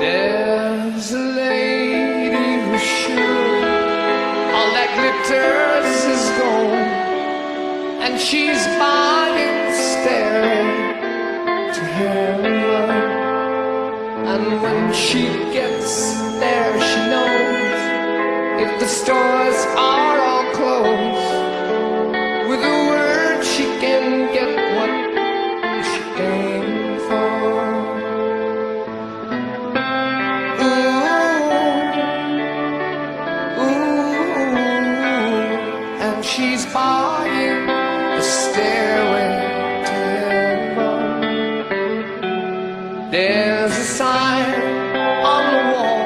There's a lady who's sure all that glitters is gold, and she's buying staring to heaven. And when she gets there, she knows if the stores are all closed, with a word she can get what she came for. And she's buying the stairway to heaven. There's a sign on the wall,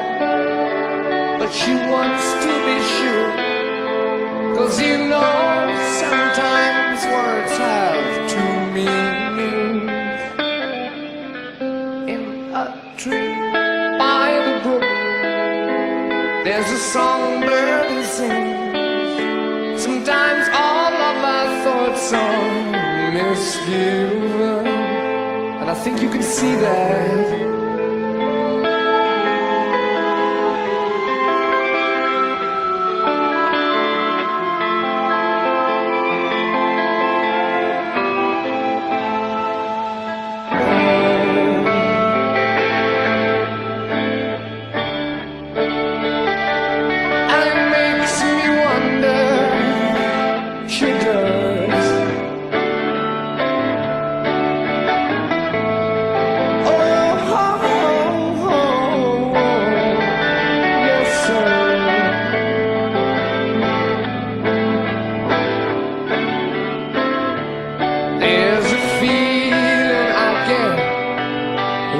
but she wants to be sure, 'cause you know sometimes words have two meanings. In a tree by the brook, there's a songbird who sings. Sometimes all of our thoughts are misgiven, and I think you can see that.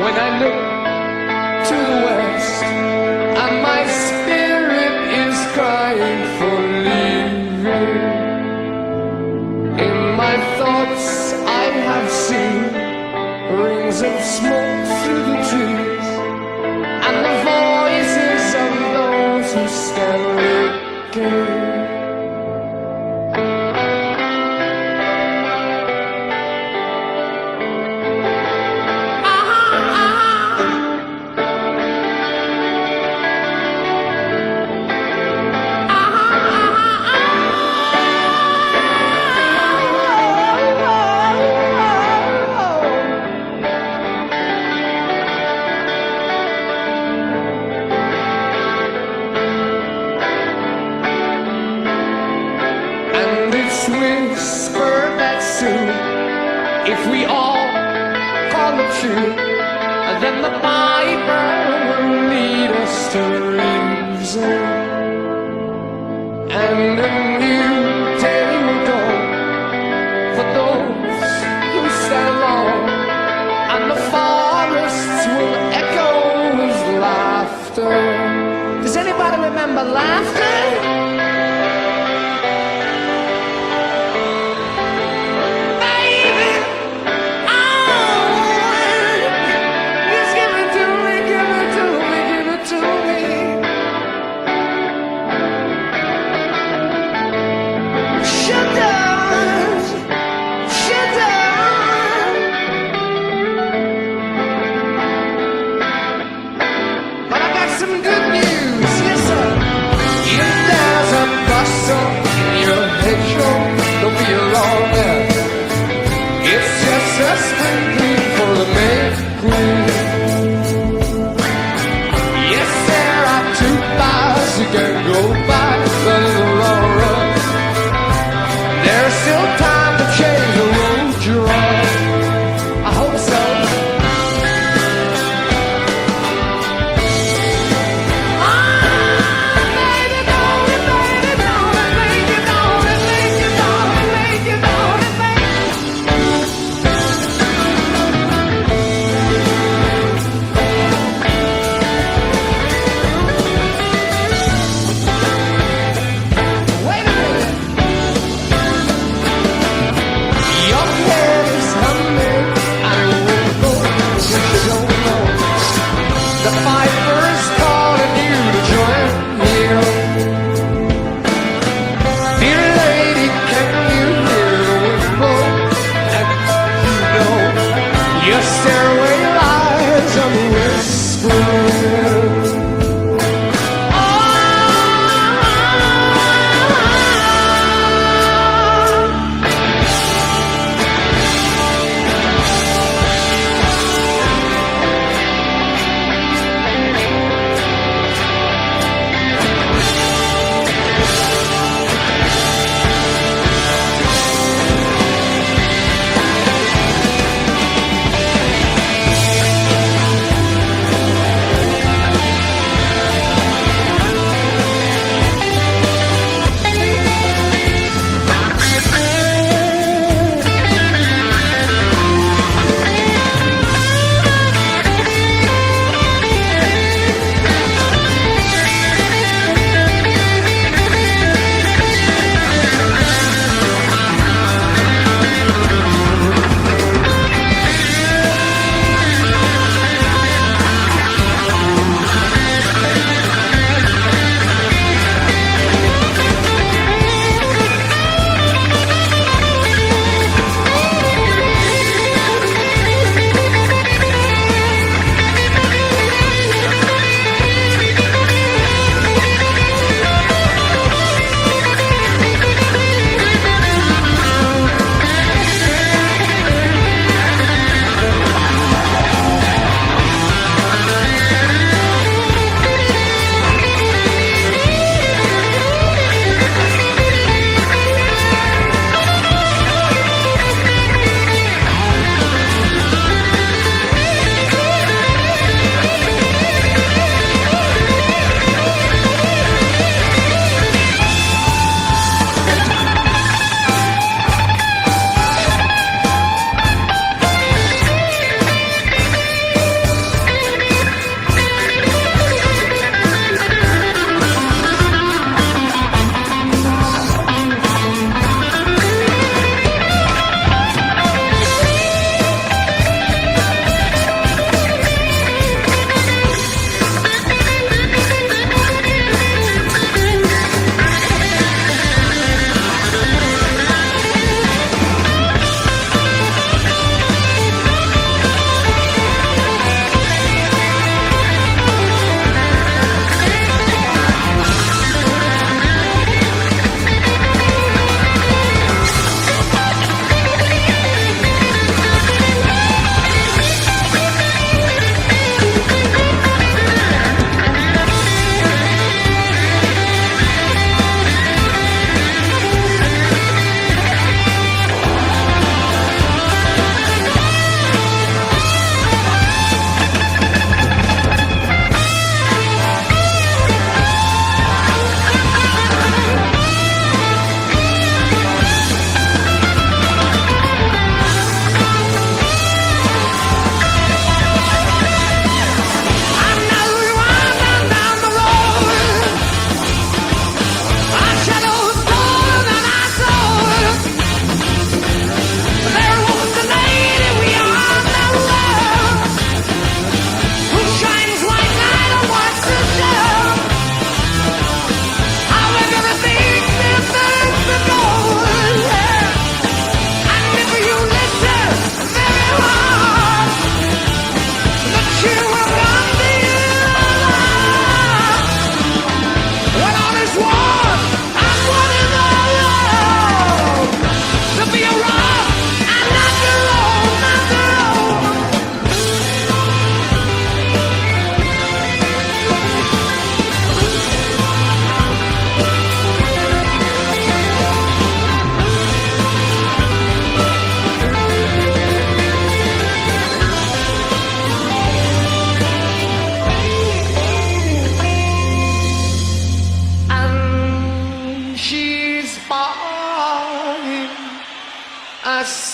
When I look to the west, and my spirit is crying for leaving. In my thoughts I have seen rings of smoke through the trees, and the voices of those who stand looking. Whisper that soon, if we all call the truth, then the Bible will lead us to reason, and a new day will dawn for those who stand alone, and the forests will echo with laughter. Does anybody remember laughter? Some good news, yes sir. If there's a bustle in your hedgerow, don't be alarmed. It's just a sprinkling for the May Queen. Yes, there are 2 bars you can go by, but in the long run, there's still time to change the road you're on. I hope so. Your stairway lies on the whisper.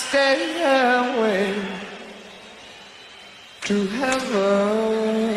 stairway to heaven.